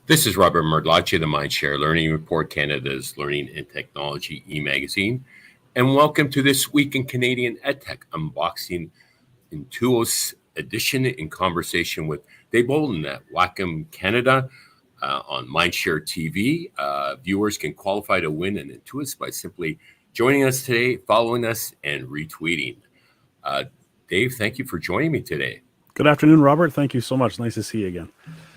This is Robert Murdlacci of the Mindshare Learning Report, Canada's Learning and Technology e-magazine. And welcome to this week in Canadian EdTech Unboxing Intuos edition in conversation with Dave Bolton at Wacom Canada on Mindshare TV. Viewers can qualify to win an Intuos by simply joining us today, following us, and retweeting. Dave, thank you for joining me today. Good afternoon, Robert. Thank you so much. Nice to see you again.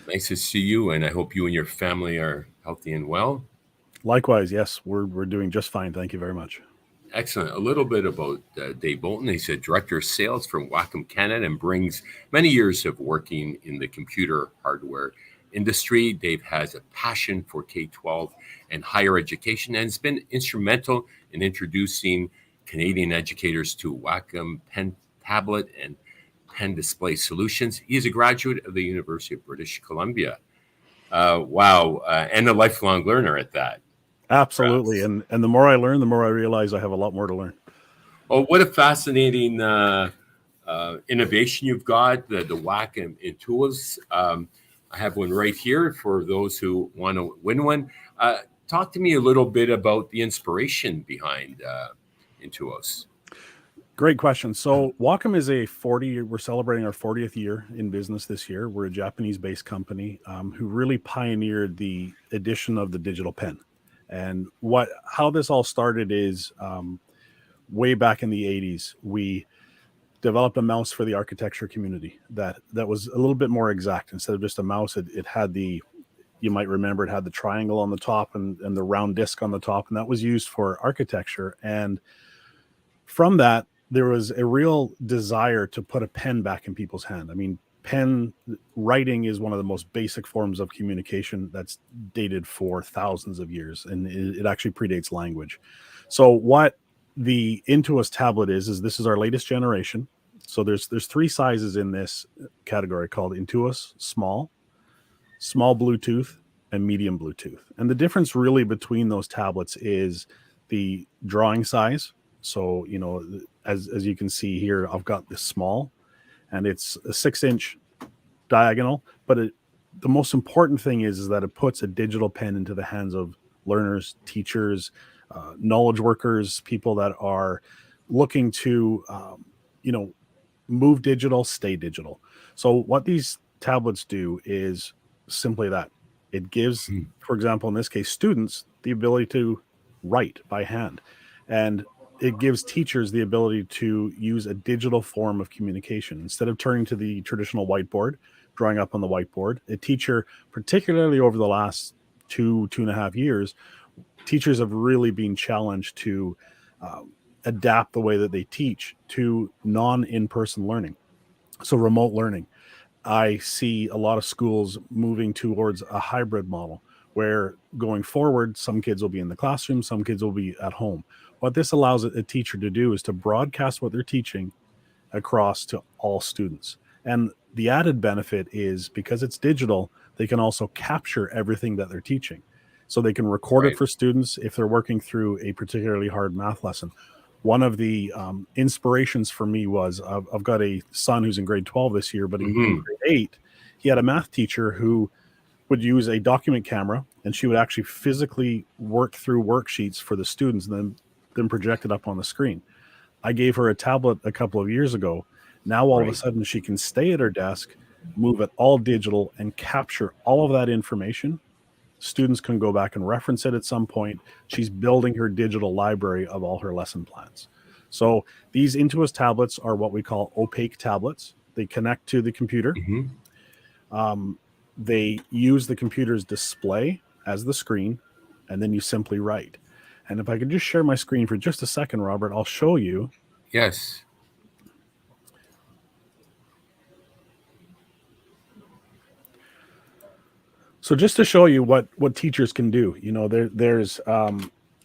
Nice to see you, and I hope you and your family are healthy and well. Likewise, yes, we're doing just fine. Thank you very much. Excellent. A little bit about Dave Bolton. He's a director of sales for Wacom Canada and brings many years of working in the computer hardware industry. Dave has a passion for K-12 and higher education and has been instrumental in introducing Canadian educators to Wacom pen tablet and pen display solutions. He is a graduate of the University of British Columbia. And a lifelong learner at that. Absolutely. And the more I learn, the more I realize I have a lot more to learn. Oh, what a fascinating innovation you've got, the Wacom Intuos. I have one right here for those who want to win one. Talk to me a little bit about the inspiration behind Intuos. Great question. So Wacom is we're celebrating our 40th year in business this year. We're a Japanese-based company who really pioneered the addition of the digital pen. And how this all started is way back in the 80s, we developed a mouse for the architecture community that was a little bit more exact. Instead of just a mouse, it had you might remember, it had the triangle on the top and the round disc on the top, and that was used for architecture. And from that, there was a real desire to put a pen back in people's hand. I mean, pen writing is one of the most basic forms of communication that's dated for thousands of years, and it actually predates language. So what the Intuos tablet is this is our latest generation. So there's three sizes in this category called Intuos small Bluetooth, and medium Bluetooth. And the difference really between those tablets is the drawing size. So, as you can see here, I've got this small, and it's a 6-inch diagonal. But the most important thing is that it puts a digital pen into the hands of learners, teachers, knowledge workers, people that are looking to, move digital, stay digital. So what these tablets do is simply that. It gives, for example, in this case, students the ability to write by hand. And it gives teachers the ability to use a digital form of communication. Instead of turning to the traditional whiteboard, drawing up on the whiteboard, a teacher, particularly over the last 2.5 years, teachers have really been challenged to adapt the way that they teach to in-person learning. So remote learning. I see a lot of schools moving towards a hybrid model where going forward, some kids will be in the classroom, some kids will be at home. What this allows a teacher to do is to broadcast what they're teaching across to all students. And the added benefit is because it's digital, they can also capture everything that they're teaching. So they can record it for students if they're working through a particularly hard math lesson. One of the inspirations for me was I've got a son who's in grade 12 this year, but in grade 8, he had a math teacher who would use a document camera, and she would actually physically work through worksheets for the students and then project it up on the screen. I gave her a tablet a couple of years ago. Now all of a sudden she can stay at her desk, move it all digital, and capture all of that information. Students can go back and reference it at some point. She's building her digital library of all her lesson plans. So these Intuos tablets are what we call opaque tablets. They connect to the computer. They use the computer's display as the screen, and then you simply write. And if I could just share my screen for just a second, Robert, I'll show you. Yes. So just to show you what teachers can do, there's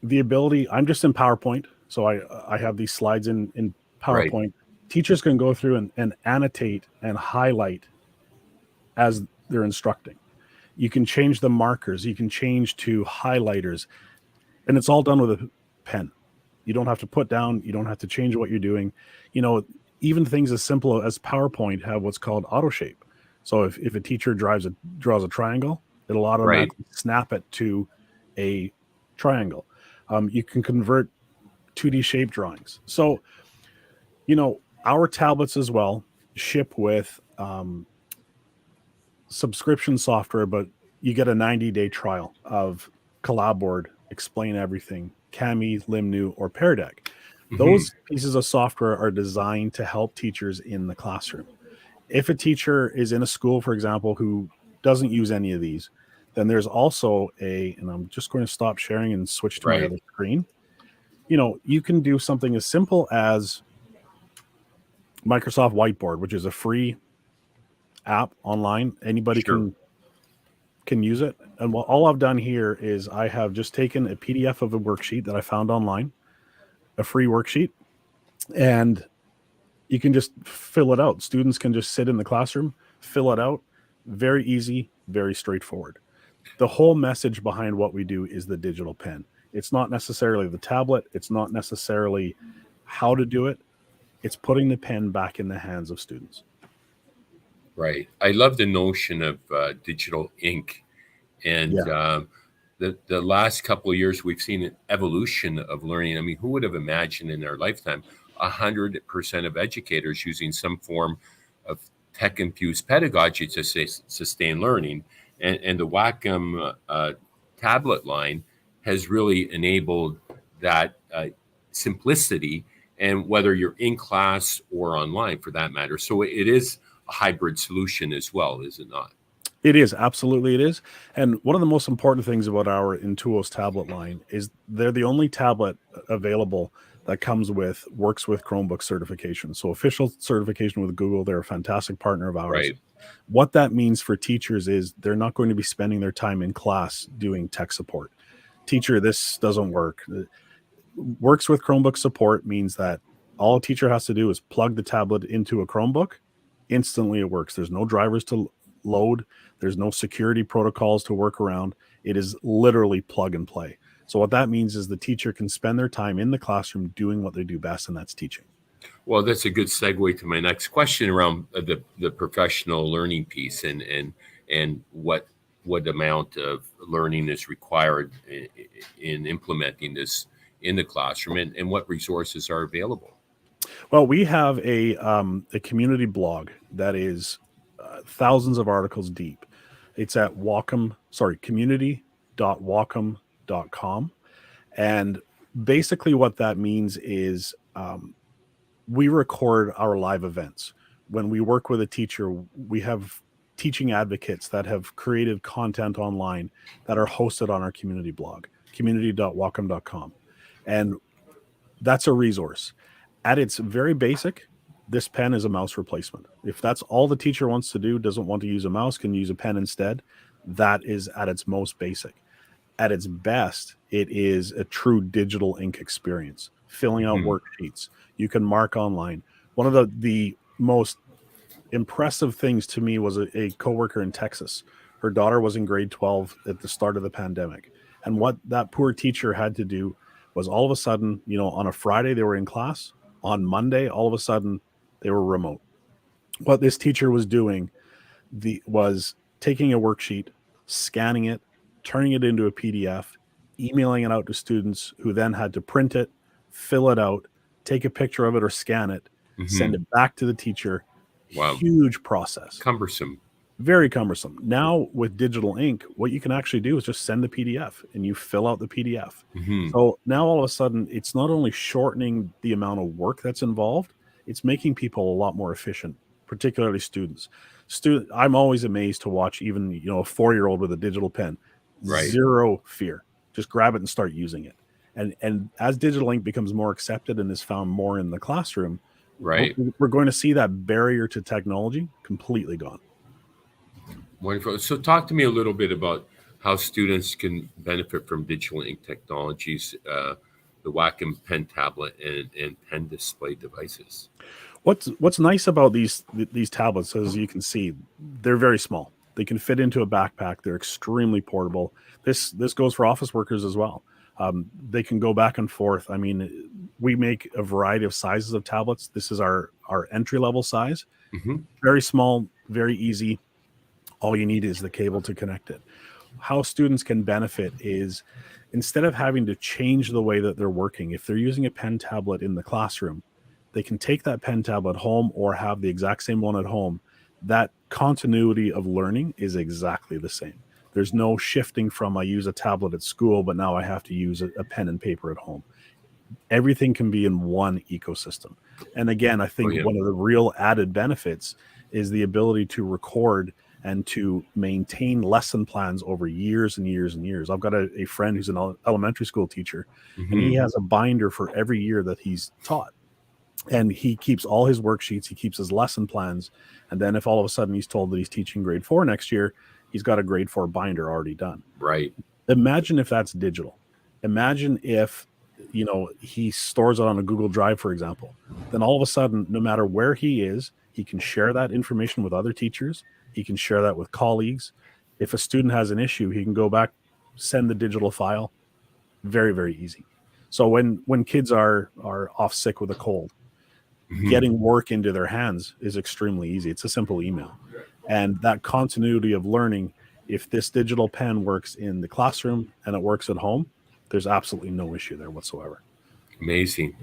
the ability. I'm just in PowerPoint, so I have these slides in PowerPoint. Right. Teachers can go through and annotate and highlight as they're instructing. You can change the markers. You can change to highlighters. And it's all done with a pen. You don't have to put down. You don't have to change what you're doing. Even things as simple as PowerPoint have what's called auto shape. So if a teacher draws a triangle, It'll automatically snap it to a triangle. You can convert 2D shape drawings. So, our tablets as well ship with subscription software, but you get a 90-day trial of Collabboard, Explain Everything, Kami, Limnu, or Pear Deck. Those pieces of software are designed to help teachers in the classroom. If a teacher is in a school, for example, who doesn't use any of these, then there's also and I'm just going to stop sharing and switch to my other screen. You can do something as simple as Microsoft Whiteboard, which is a free app online. Anybody can use it. And all I've done here is I have just taken a PDF of a worksheet that I found online, a free worksheet, and you can just fill it out. Students can just sit in the classroom, fill it out. Very easy, very straightforward. The whole message behind what we do is the digital pen. It's not necessarily the tablet. It's not necessarily how to do it. It's putting the pen back in the hands of students. Right. I love the notion of digital ink. And the last couple of years, we've seen an evolution of learning. I mean, who would have imagined in their lifetime 100% of educators using some form of tech-infused pedagogy to sustain learning? And the Wacom tablet line has really enabled that simplicity, and whether you're in class or online for that matter. So it is a hybrid solution as well, is it not? It is, absolutely it is. And one of the most important things about our Intuos tablet line is they're the only tablet available that works with Chromebook certification. So official certification with Google. They're a fantastic partner of ours. Right. What that means for teachers is they're not going to be spending their time in class doing tech support. Teacher, this doesn't work. Works with Chromebook support means that all a teacher has to do is plug the tablet into a Chromebook. Instantly it works. There's no drivers to load. There's no security protocols to work around. It is literally plug and play. So what that means is the teacher can spend their time in the classroom doing what they do best, and that's teaching. Well, that's a good segue to my next question around the professional learning piece and what amount of learning is required in implementing this in the classroom, and what resources are available. Well, we have a community blog that is thousands of articles deep. It's at community.wacom.com. And basically what that means is we record our live events. When we work with a teacher, we have teaching advocates that have created content online that are hosted on our community blog, community.wacom.com. And that's a resource. At its very basic, this pen is a mouse replacement. If that's all the teacher wants to do, doesn't want to use a mouse, can use a pen instead, that is at its most basic. At its best, it is a true digital ink experience, filling out worksheets. You can mark online. One of the most impressive things to me was a coworker in Texas. Her daughter was in grade 12 at the start of the pandemic. And what that poor teacher had to do was all of a sudden, on a Friday they were in class. On Monday, all of a sudden they were remote. What this teacher was doing was taking a worksheet, scanning it, turning it into a PDF, emailing it out to students who then had to print it, fill it out, take a picture of it or scan it, send it back to the teacher. Wow. Huge process. Cumbersome. Very cumbersome. Now with digital ink, what you can actually do is just send the PDF and you fill out the PDF. So now all of a sudden, it's not only shortening the amount of work that's involved, it's making people a lot more efficient, particularly students. I'm always amazed to watch even, a 4-year-old with a digital pen. Right. Zero fear. Just grab it and start using it. And as digital ink becomes more accepted and is found more in the classroom, we're going to see that barrier to technology completely gone. Wonderful. So talk to me a little bit about how students can benefit from digital ink technologies, the Wacom pen tablet and pen display devices. What's nice about these tablets, as you can see, they're very small. They can fit into a backpack. They're extremely portable. This goes for office workers as well. They can go back and forth. I mean, we make a variety of sizes of tablets. This is our entry-level size. Very small, very easy. All you need is the cable to connect it. how students can benefit is, instead of having to change the way that they're working, if they're using a pen tablet in the classroom, they can take that pen tablet home or have the exact same one at home. That continuity of learning is exactly the same. There's no shifting from I use a tablet at school, but now I have to use a pen and paper at home. Everything can be in one ecosystem. And again, I think one of the real added benefits is the ability to record and to maintain lesson plans over years and years and years. I've got a friend who's an elementary school teacher, and he has a binder for every year that he's taught. And he keeps all his worksheets, he keeps his lesson plans. And then if all of a sudden he's told that he's teaching grade 4 next year, he's got a grade 4 binder already done. Right. Imagine if that's digital. Imagine if, he stores it on a Google Drive, for example. Then all of a sudden, no matter where he is, he can share that information with other teachers. He can share that with colleagues. If a student has an issue, he can go back, send the digital file. Very, very easy. So when kids are off sick with a cold, getting work into their hands is extremely easy. It's a simple email. And that continuity of learning, if this digital pen works in the classroom and it works at home, there's absolutely no issue there whatsoever. Amazing.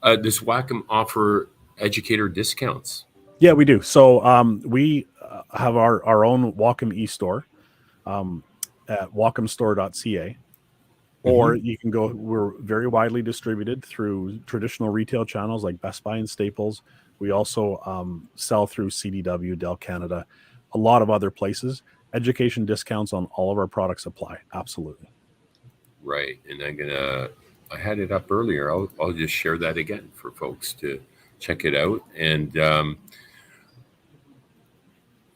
Does Wacom offer educator discounts? Yeah, we do. So we have our own Wacom e-store at wacomstore.ca. Or you can go, we're very widely distributed through traditional retail channels like Best Buy and Staples. We also sell through CDW, Dell Canada, a lot of other places. Education discounts on all of our products apply. Absolutely. Right. And I had it up earlier. I'll just share that again for folks to check it out.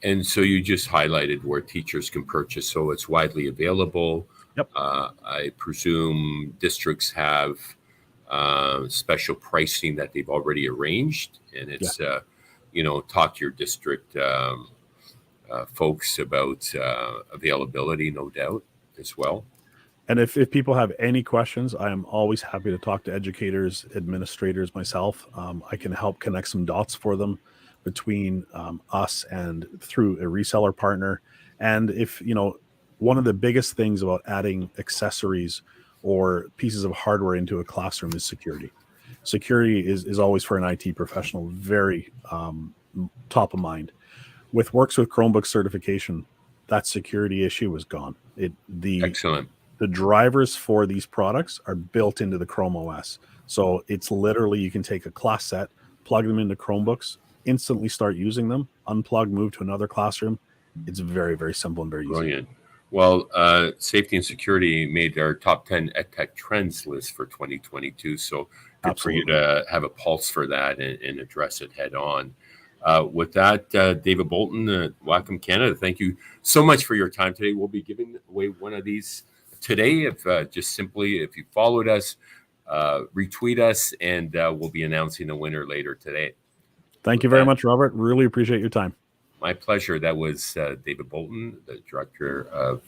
And so you just highlighted where teachers can purchase. So it's widely available. Yep. I presume districts have special pricing that they've already arranged, and it's talk to your district folks about availability, no doubt, as well. And if people have any questions, I am always happy to talk to educators, administrators, myself. I can help connect some dots for them between us and through a reseller partner. And if one of the biggest things about adding accessories or pieces of hardware into a classroom is security. Security is always, for an IT professional, very top of mind. With Works with Chromebook certification, that security issue is gone. Excellent. The drivers for these products are built into the Chrome OS. So it's literally, you can take a class set, plug them into Chromebooks, instantly start using them, unplug, move to another classroom. It's very, very simple and very easy. Brilliant. Well, safety and security made our top 10 EdTech trends list for 2022. So good Absolutely. for you to have a pulse for that and address it head on. With that, David Bolton at Wacom Canada, thank you so much for your time today. We'll be giving away one of these today. If you followed us, retweet us, and we'll be announcing the winner later today. Thank you very much, Robert. Really appreciate your time. My pleasure. That was David Bolton, the Director of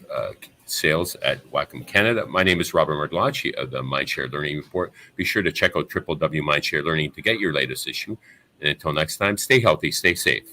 Sales at Wacom Canada. My name is Robert Mardlacci of the Mindshare Learning Report. Be sure to check out www.mindshare learning to get your latest issue. And until next time, stay healthy, stay safe.